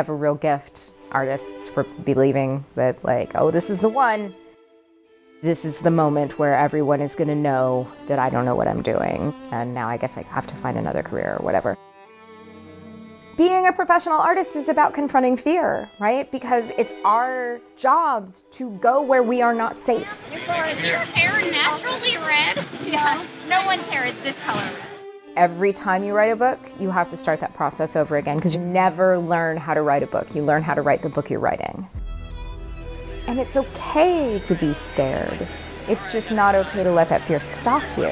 have a real gift, artists, for believing that like, oh, this is the one. This is the moment where everyone is gonna know that I don't know what I'm doing. And now I guess I have to find another career or whatever. Being a professional artist is about confronting fear, right? Because it's our jobs to go where we are not safe. Is your hair naturally red? Yeah. No one's hair is this color. Every time you write a book, you have to start that process over again because you never learn how to write a book. You learn how to write the book you're writing. And it's okay to be scared. It's just not okay to let that fear stop you.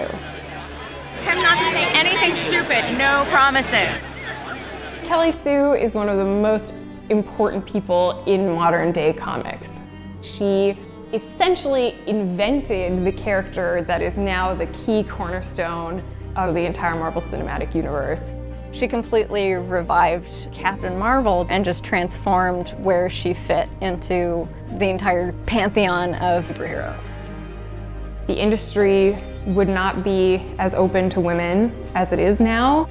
Attempt not to say anything stupid. No promises. Kelly Sue is one of the most important people in modern day comics. She essentially invented the character that is now the key cornerstone of the entire Marvel Cinematic Universe. She completely revived Captain Marvel and just transformed where she fit into the entire pantheon of superheroes. The industry would not be as open to women as it is now.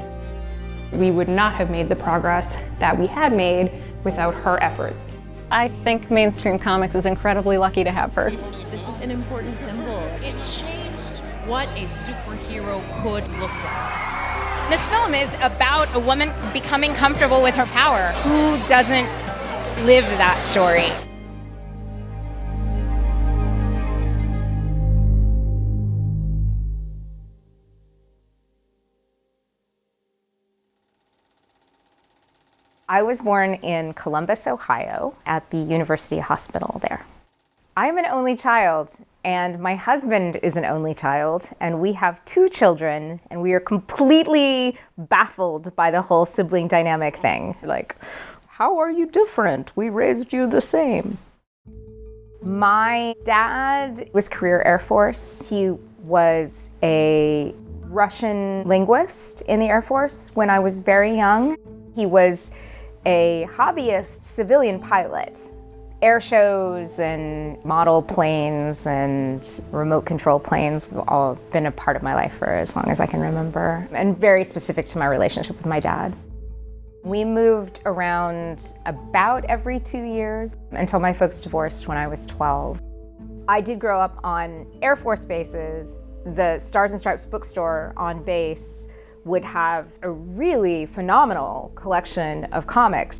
We would not have made the progress that we had made without her efforts. I think mainstream comics is incredibly lucky to have her. This is an important symbol. It changed what a superhero could look like. This film is about a woman becoming comfortable with her power. Who doesn't live that story? I was born in Columbus, Ohio, at the University Hospital there. I'm an only child, and my husband is an only child, and we have 2 children, and we are completely baffled by the whole sibling dynamic thing. Like, how are you different? We raised you the same. My dad was career Air Force. He was a Russian linguist in the Air Force when I was very young. He was a hobbyist civilian pilot. Air shows and model planes and remote control planes have all been a part of my life for as long as I can remember, and very specific to my relationship with my dad. We moved around about every 2 years until my folks divorced when I was 12. I did grow up on Air Force bases. The Stars and Stripes bookstore on base would have a really phenomenal collection of comics.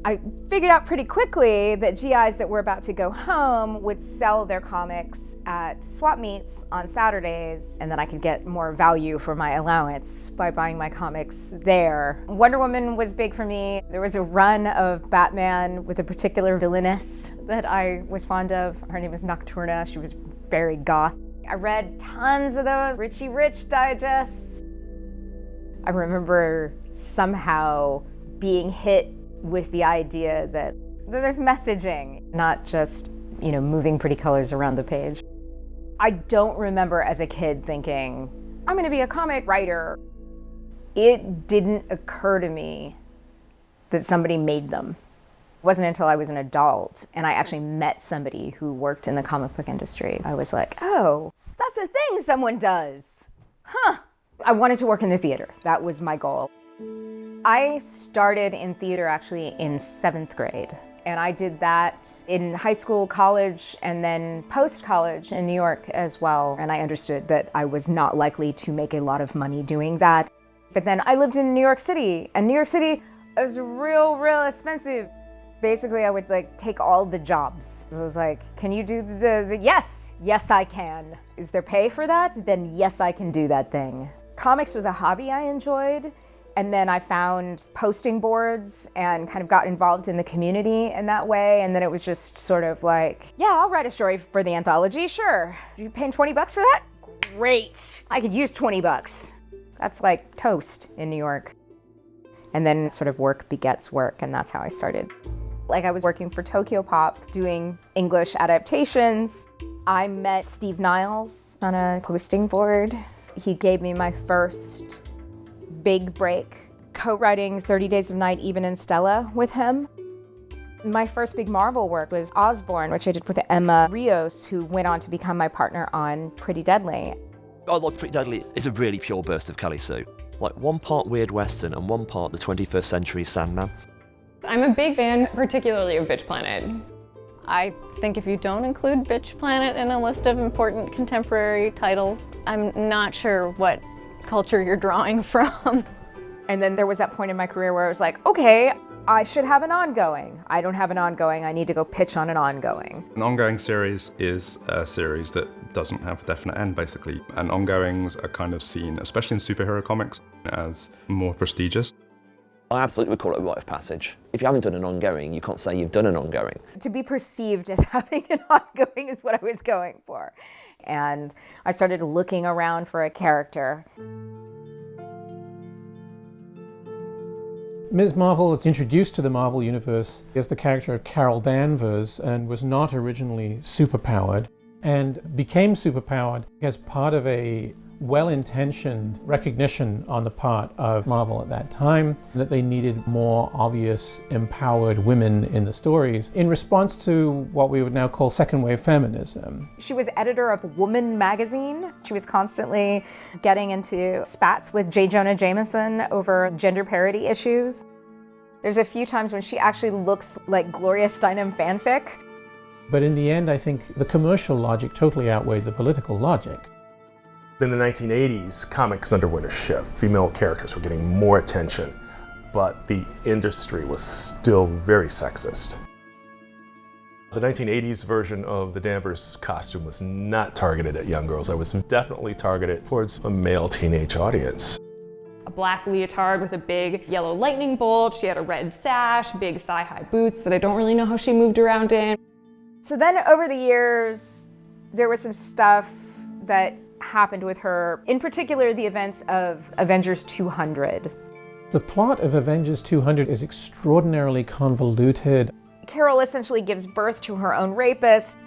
I figured out pretty quickly that GIs that were about to go home would sell their comics at swap meets on Saturdays, and then I could get more value for my allowance by buying my comics there. Wonder Woman was big for me. There was a run of Batman with a particular villainess that I was fond of. Her name was Nocturna. She was very goth. I read tons of those Richie Rich digests. I remember somehow being hit with the idea that there's messaging, not just, moving pretty colors around the page. I don't remember as a kid thinking, I'm gonna be a comic writer. It didn't occur to me that somebody made them. It wasn't until I was an adult and I actually met somebody who worked in the comic book industry. I was like, oh, that's a thing someone does. Huh. I wanted to work in the theater. That was my goal. I started in theater actually in 7th grade. And I did that in high school, college, and then post-college in New York as well. And I understood that I was not likely to make a lot of money doing that. But then I lived in New York City, and New York City was real expensive. Basically, I would take all the jobs. It was like, can you do the yes? Yes, I can. Is there pay for that? Then yes, I can do that thing. Comics was a hobby I enjoyed. And then I found posting boards and kind of got involved in the community in that way. And then it was just sort of like, yeah, I'll write a story for the anthology, sure. You paying $20 for that? Great. I could use $20. That's like toast in New York. And then sort of work begets work, and that's how I started. I was working for Tokyo Pop doing English adaptations. I met Steve Niles on a posting board. He gave me my first big break, co-writing 30 Days of Night, Even and Stella with him. My first big Marvel work was Osborn, which I did with Emma Rios, who went on to become my partner on Pretty Deadly. I love Pretty Deadly is a really pure burst of Kelly Sue. One part Weird Western and one part the 21st century Sandman. I'm a big fan, particularly of Bitch Planet. I think if you don't include Bitch Planet in a list of important contemporary titles, I'm not sure what culture you're drawing from. And then there was that point in my career where I was like, okay, I should have an ongoing. I don't have an ongoing. I need to go pitch on an ongoing. An ongoing series is a series that doesn't have a definite end, basically. And ongoings are kind of seen, especially in superhero comics, as more prestigious. I absolutely would call it a rite of passage. If you haven't done an ongoing, you can't say you've done an ongoing. To be perceived as having an ongoing is what I was going for. And I started looking around for a character. Ms. Marvel was introduced to the Marvel Universe as the character of Carol Danvers and was not originally superpowered, and became superpowered as part of a well-intentioned recognition on the part of Marvel at that time that they needed more obvious empowered women in the stories in response to what we would now call second wave feminism. She was editor of Woman magazine. She was constantly getting into spats with J. Jonah Jameson over gender parity issues. There's a few times when she actually looks like Gloria Steinem fanfic. But in the end, I think the commercial logic totally outweighed the political logic. In the 1980s, comics underwent a shift. Female characters were getting more attention, but the industry was still very sexist. The 1980s version of the Danvers costume was not targeted at young girls. It was definitely targeted towards a male teenage audience. A black leotard with a big yellow lightning bolt. She had a red sash, big thigh-high boots that I don't really know how she moved around in. So then over the years, there was some stuff that happened with her, in particular the events of Avengers 200. The plot of Avengers 200 is extraordinarily convoluted. Carol essentially gives birth to her own rapist.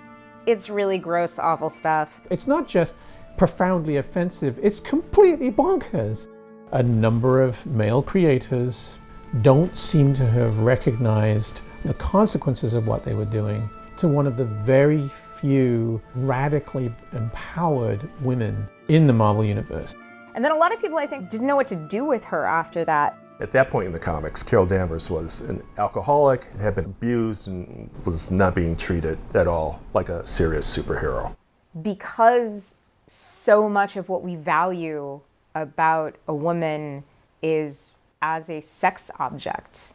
It's really gross, awful stuff. It's not just profoundly offensive, it's completely bonkers. A number of male creators don't seem to have recognized the consequences of what they were doing to one of the very few radically empowered women in the Marvel Universe. And then a lot of people, I think, didn't know what to do with her after that. At that point in the comics, Carol Danvers was an alcoholic, had been abused, and was not being treated at all like a serious superhero. Because so much of what we value about a woman is as a sex object,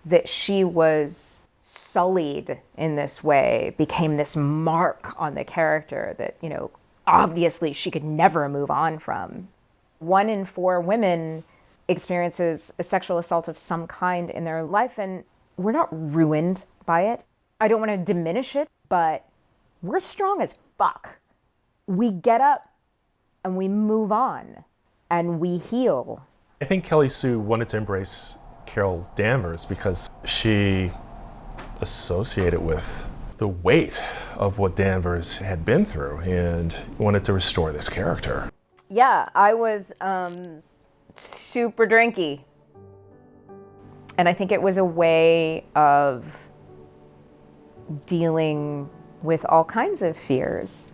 that she was sullied in this way, became this mark on the character that, you know, obviously she could never move on from. 1 in 4 women experiences a sexual assault of some kind in their life, and we're not ruined by it. I don't want to diminish it, but we're strong as fuck. We get up and we move on and we heal. I think Kelly Sue wanted to embrace Carol Danvers because she associated with the weight of what Danvers had been through and wanted to restore this character. Yeah, I was super drinky. And I think it was a way of dealing with all kinds of fears.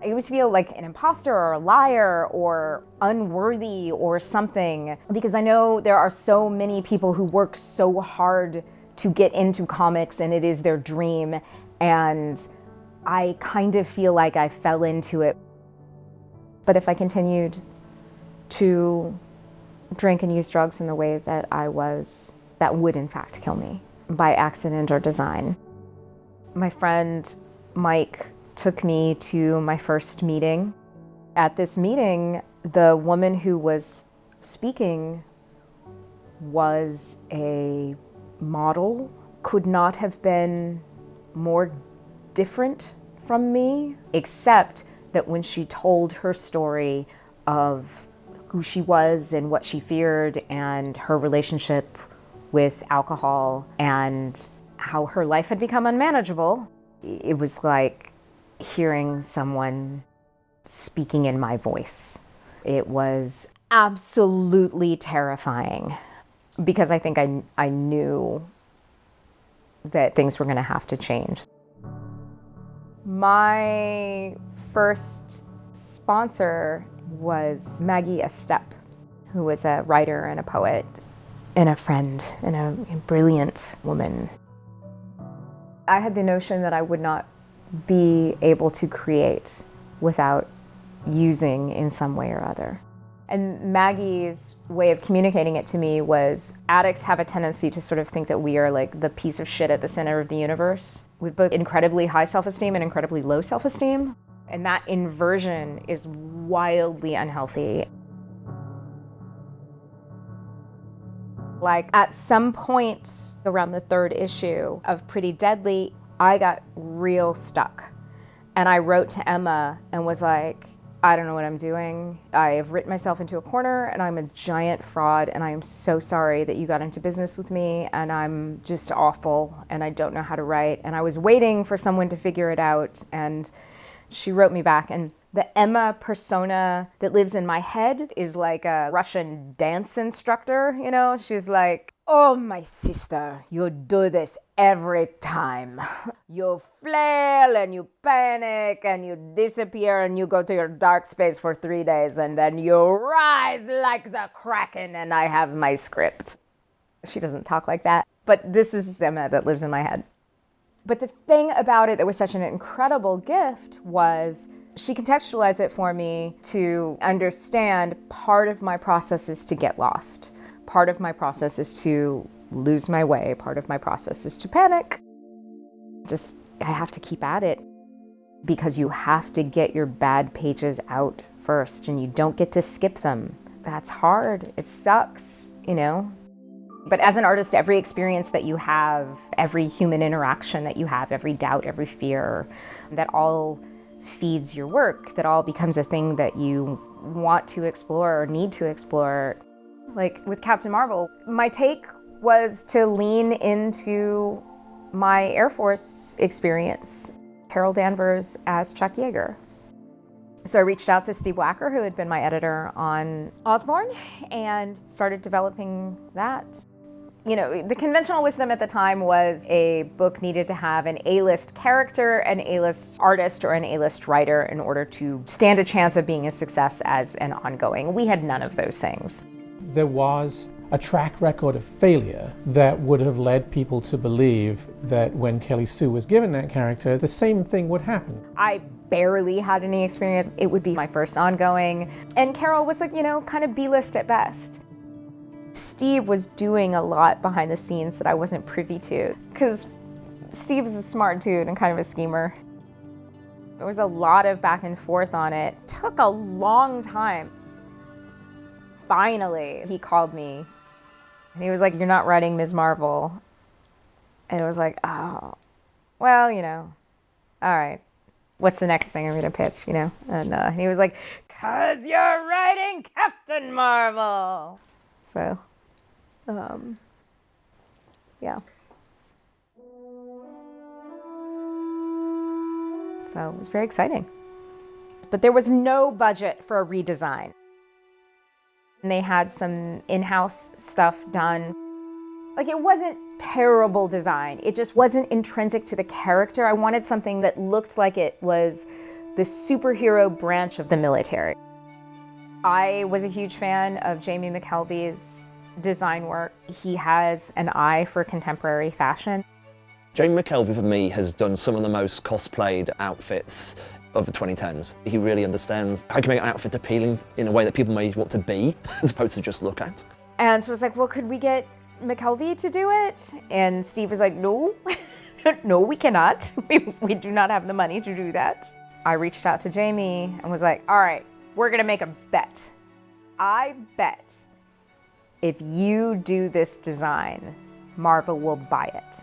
I always feel like an imposter or a liar or unworthy or something, because I know there are so many people who work so hard to get into comics and it is their dream, and I kind of feel like I fell into it. But if I continued to drink and use drugs in the way that I was, that would in fact kill me by accident or design. My friend Mike took me to my first meeting. At this meeting, the woman who was speaking was a model, could not have been more different from me, except that when she told her story of who she was and what she feared and her relationship with alcohol and how her life had become unmanageable, it was like hearing someone speaking in my voice. It was absolutely terrifying because I think I knew that things were going to have to change. My first sponsor was Maggie Estep, who was a writer and a poet. and a friend and a brilliant woman. I had the notion that I would not be able to create without using in some way or other. And Maggie's way of communicating it to me was, addicts have a tendency to sort of think that we are like the piece of shit at the center of the universe, with both incredibly high self-esteem and incredibly low self-esteem. And that inversion is wildly unhealthy. Like at some point around the third issue of Pretty Deadly, I got real stuck. And I wrote to Emma and was like, I don't know what I'm doing. I have written myself into a corner and I'm a giant fraud and I am so sorry that you got into business with me and I'm just awful and I don't know how to write. And I was waiting for someone to figure it out, and she wrote me back, and the Emma persona that lives in my head is like a Russian dance instructor, you know? She's like, oh, my sister, you do this every time. You flail and you panic and you disappear and you go to your dark space for 3 days and then you rise like the Kraken and I have my script. She doesn't talk like that, but this is Emma that lives in my head. But the thing about it that was such an incredible gift was she contextualized it for me to understand part of my process is to get lost. Part of my process is to lose my way. Part of my process is to panic. I have to keep at it because you have to get your bad pages out first and you don't get to skip them. That's hard. It sucks, you know? But as an artist, every experience that you have, every human interaction that you have, every doubt, every fear, that all feeds your work, that all becomes a thing that you want to explore or need to explore. Like with Captain Marvel, my take was to lean into my Air Force experience, Carol Danvers as Chuck Yeager. So I reached out to Steve Wacker, who had been my editor on Osborne, and started developing that. You know, the conventional wisdom at the time was a book needed to have an A-list character, an A-list artist, or an A-list writer in order to stand a chance of being a success as an ongoing. We had none of those things. There was a track record of failure that would have led people to believe that when Kelly Sue was given that character, the same thing would happen. I barely had any experience. It would be my first ongoing. And Carol was like, you know, kind of B-list at best. Steve was doing a lot behind the scenes that I wasn't privy to, because Steve is a smart dude and kind of a schemer. There was a lot of back and forth on it. It took a long time. Finally, he called me and he was like, you're not writing Ms. Marvel. And it was like, oh, well, you know, all right. What's the next thing I'm going to pitch, you know? And he was like, 'cause you're writing Captain Marvel. So, yeah. So it was very exciting. But there was no budget for a redesign. And they had some in-house stuff done. Like, it wasn't terrible design. It just wasn't intrinsic to the character. I wanted something that looked like it was the superhero branch of the military. I was a huge fan of Jamie McKelvey's design work. He has an eye for contemporary fashion. Jamie McKelvey, for me, has done some of the most cosplayed outfits of the 2010s. He really understands how you can make an outfit appealing in a way that people may want to be, as opposed to just look at. And so I was like, well, could we get McKelvey to do it? And Steve was like, no, no, we cannot. We do not have the money to do that. I reached out to Jamie and was like, all right, we're gonna make a bet. I bet if you do this design, Marvel will buy it.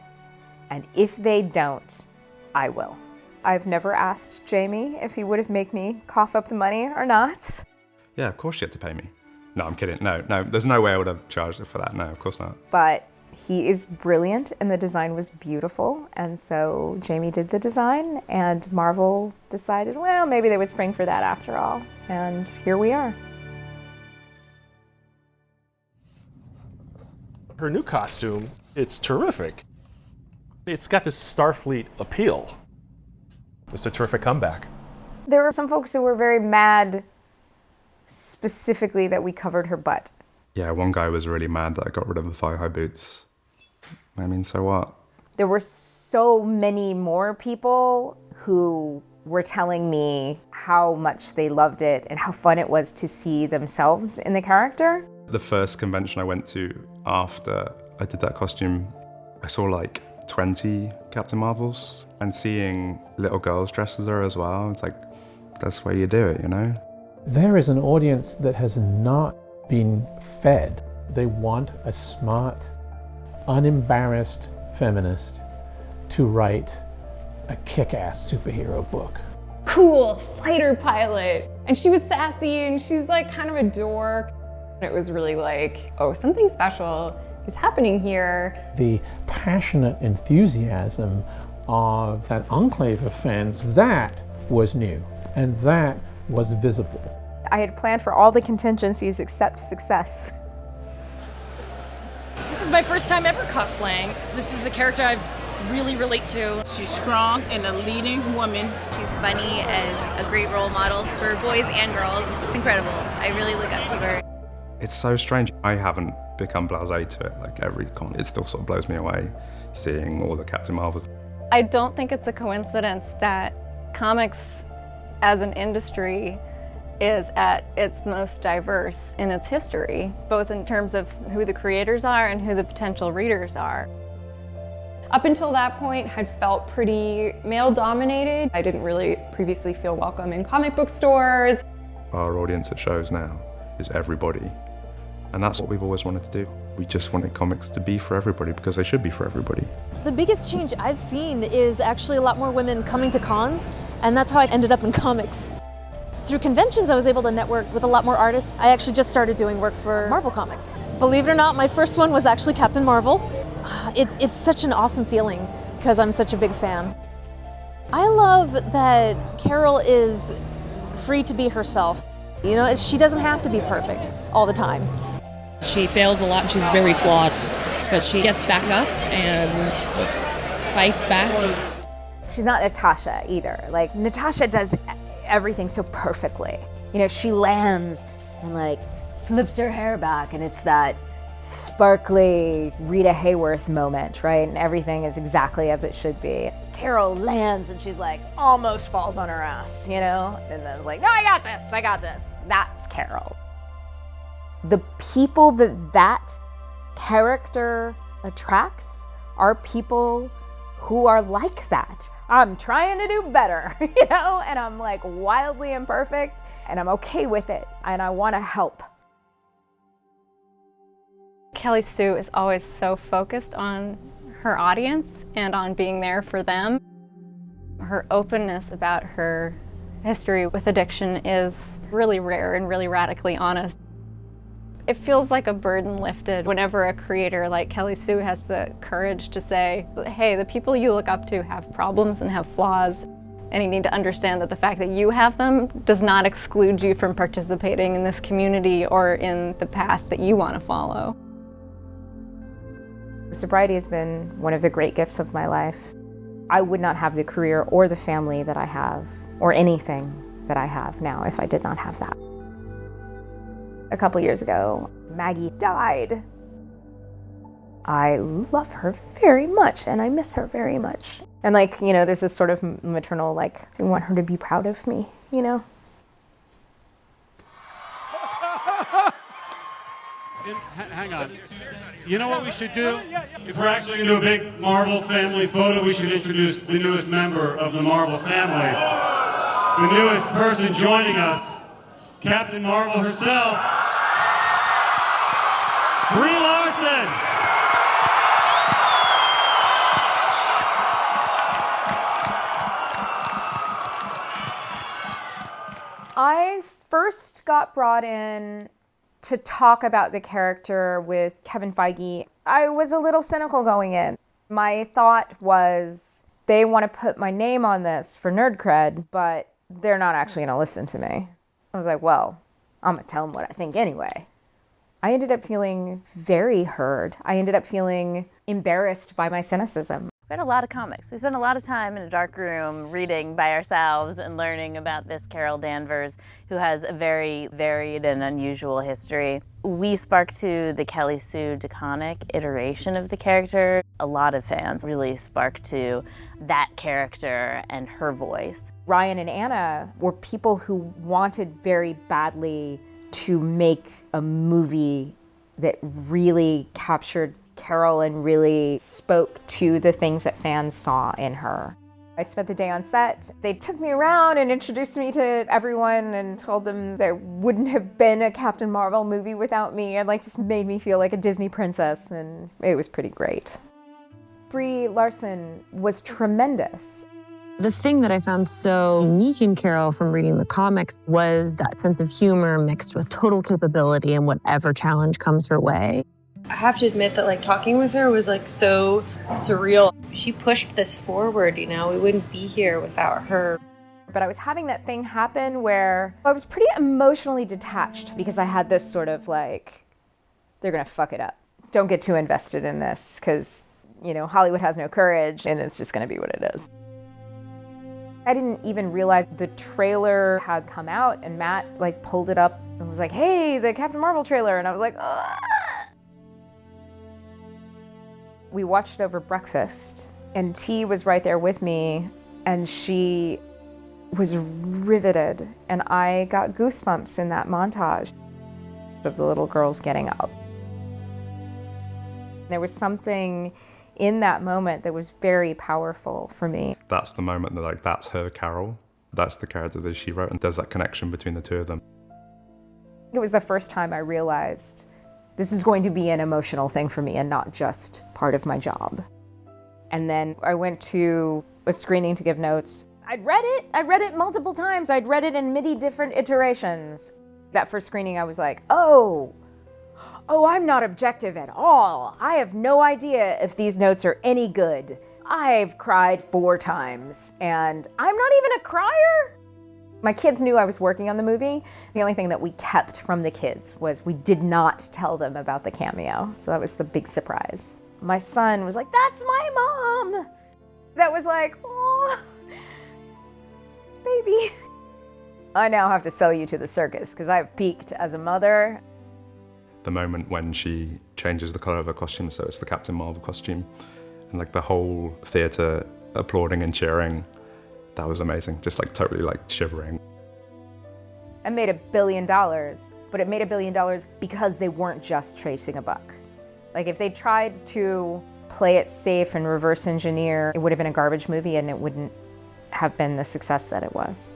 And if they don't, I will. I've never asked Jamie if he would have made me cough up the money or not. Yeah, of course you had to pay me. No, I'm kidding. No, there's no way I would have charged for that. No, of course not. But he is brilliant and the design was beautiful. And so Jamie did the design and Marvel decided, well, maybe they would spring for that after all. And here we are. Her new costume, it's terrific. It's got this Starfleet appeal. It's a terrific comeback. There were some folks who were very mad specifically that we covered her butt. Yeah, one guy was really mad that I got rid of the thigh-high boots. I mean, so what? There were so many more people who were telling me how much they loved it and how fun it was to see themselves in the character. The first convention I went to after I did that costume, I saw like 20 Captain Marvels, and seeing little girls dressed as her as well, it's like, that's the way you do it, you know? There is an audience that has not been fed. They want a smart, unembarrassed feminist to write a kick-ass superhero book. Cool fighter pilot. And she was sassy and she's like kind of a dork. It was really like, oh, something special is happening here. The passionate enthusiasm of that enclave of fans, that was new and that was visible. I had planned for all the contingencies except success. This is my first time ever cosplaying. This is a character I really relate to. She's strong and a leading woman. She's funny and a great role model for boys and girls. Incredible. I really look up to her. It's so strange. I haven't become blasé to it, like every con. It still sort of blows me away seeing all the Captain Marvels. I don't think it's a coincidence that comics as an industry is at its most diverse in its history, both in terms of who the creators are and who the potential readers are. Up until that point, had felt pretty male-dominated. I didn't really previously feel welcome in comic book stores. Our audience at shows now is everybody, and that's what we've always wanted to do. We just wanted comics to be for everybody because they should be for everybody. The biggest change I've seen is actually a lot more women coming to cons, and that's how I ended up in comics. Through conventions, I was able to network with a lot more artists. I actually just started doing work for Marvel Comics. Believe it or not, my first one was actually Captain Marvel. It's such an awesome feeling because I'm such a big fan. I love that Carol is free to be herself. You know, she doesn't have to be perfect all the time. She fails a lot and she's very flawed, but she gets back up and fights back. She's not Natasha either. Like, Natasha does everything so perfectly. You know, she lands and like flips her hair back and it's that sparkly Rita Hayworth moment, right? And everything is exactly as it should be. Carol lands and she's like almost falls on her ass, you know? And then it's like, no, I got this. That's Carol. The people that character attracts are people who are like that. I'm trying to do better, you know? And I'm like wildly imperfect and I'm okay with it and I want to help. Kelly Sue is always so focused on her audience and on being there for them. Her openness about her history with addiction is really rare and really radically honest. It feels like a burden lifted whenever a creator like Kelly Sue has the courage to say, hey, the people you look up to have problems and have flaws, and you need to understand that the fact that you have them does not exclude you from participating in this community or in the path that you want to follow. Sobriety has been one of the great gifts of my life. I would not have the career or the family that I have, or anything that I have now if I did not have that. A couple years ago, Maggie died. I love her very much and I miss her very much. And like, you know, there's this sort of maternal, like, I want her to be proud of me, you know? Hang on. You know what we should do? If we're actually going to do a big Marvel family photo, we should introduce the newest member of the Marvel family. The newest person joining us, Captain Marvel herself, Brie Larson. I first got brought in to talk about the character with Kevin Feige. I was a little cynical going in. My thought was, they want to put my name on this for nerd cred, but they're not actually going to listen to me. I was like, well, I'm going to tell them what I think anyway. I ended up feeling very heard. I ended up feeling embarrassed by my cynicism. read a lot of comics. We spent a lot of time in a dark room reading by ourselves and learning about this Carol Danvers, who has a very varied and unusual history. We sparked to the Kelly Sue DeConnick iteration of the character. A lot of fans really sparked to that character and her voice. Ryan and Anna were people who wanted very badly to make a movie that really captured Carol and really spoke to the things that fans saw in her. I spent the day on set. They took me around and introduced me to everyone and told them there wouldn't have been a Captain Marvel movie without me, and just made me feel like a Disney princess, and it was pretty great. Brie Larson was tremendous. The thing that I found so unique in Carol from reading the comics was that sense of humor mixed with total capability in whatever challenge comes her way. I have to admit that talking with her was so surreal. She pushed this forward, we wouldn't be here without her. But I was having that thing happen where I was pretty emotionally detached because I had this sort of they're gonna fuck it up. Don't get too invested in this because, Hollywood has no courage and it's just gonna be what it is. I didn't even realize the trailer had come out, and Matt pulled it up and was like, hey, the Captain Marvel trailer, and I was like, ugh. We watched it over breakfast, and T was right there with me, and she was riveted, and I got goosebumps in that montage of the little girls getting up. There was something in that moment that was very powerful for me. That's the moment that that's her Carol. That's the character that she wrote, and there's that connection between the two of them. It was the first time I realized this is going to be an emotional thing for me and not just part of my job. And then I went to a screening to give notes. I'd read it multiple times. I'd read it in many different iterations. That first screening I was like, oh, I'm not objective at all. I have no idea if these notes are any good. I've cried 4 times and I'm not even a crier. My kids knew I was working on the movie. The only thing that we kept from the kids was we did not tell them about the cameo. So that was the big surprise. My son was like, that's my mom. That was like, oh, baby. I now have to sell you to the circus because I've peaked as a mother. The moment when she changes the color of her costume, so it's the Captain Marvel costume, and the whole theater applauding and cheering. That was amazing, just totally shivering. I made $1 billion, but it made $1 billion because they weren't just chasing a buck. If they tried to play it safe and reverse engineer, it would have been a garbage movie and it wouldn't have been the success that it was.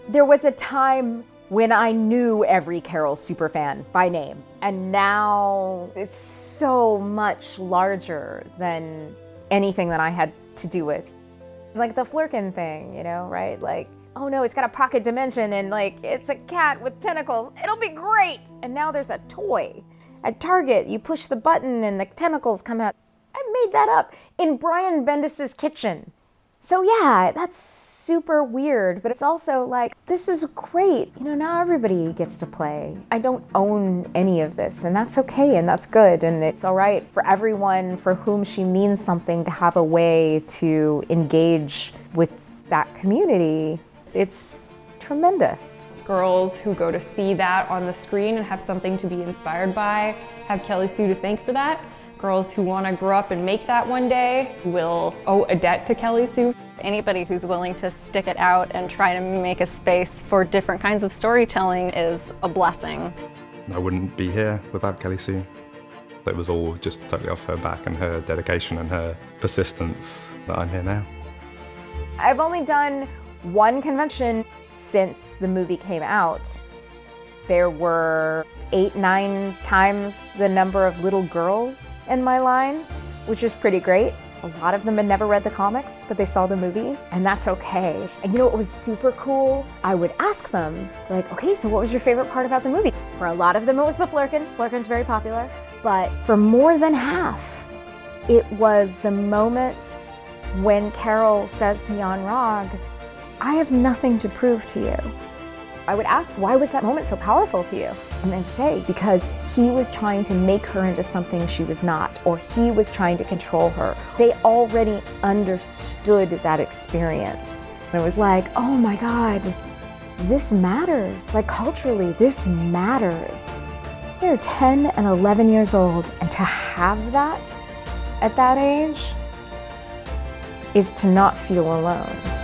There was a time when I knew every Carol superfan by name, and now it's so much larger than anything that I had to do with. The Flurkin thing, right? Oh no, it's got a pocket dimension and it's a cat with tentacles. It'll be great. And now there's a toy. At Target, you push the button and the tentacles come out. I made that up in Brian Bendis's kitchen. So yeah, that's super weird, but it's also this is great. Now everybody gets to play. I don't own any of this, and that's okay, and that's good, and it's all right for everyone for whom she means something to have a way to engage with that community. It's tremendous. Girls who go to see that on the screen and have something to be inspired by have Kelly Sue to thank for that. Girls who want to grow up and make that one day will owe a debt to Kelly Sue. Anybody who's willing to stick it out and try to make a space for different kinds of storytelling is a blessing. I wouldn't be here without Kelly Sue. It was all just totally off her back and her dedication and her persistence that I'm here now. I've only done one convention since the movie came out. There were 8-9 times the number of little girls in my line, which is pretty great. A lot of them had never read the comics, but they saw the movie, and that's okay. And what was super cool? I would ask them, okay, so what was your favorite part about the movie? For a lot of them, it was the Flurkin. Flurkin's very popular. But for more than half, it was the moment when Carol says to Jan Rog, I have nothing to prove to you. I would ask, why was that moment so powerful to you? And they'd say, because he was trying to make her into something she was not, or he was trying to control her. They already understood that experience. And it was like, oh my God, this matters. Like culturally, this matters. They're 10 and 11 years old, and to have that at that age is to not feel alone.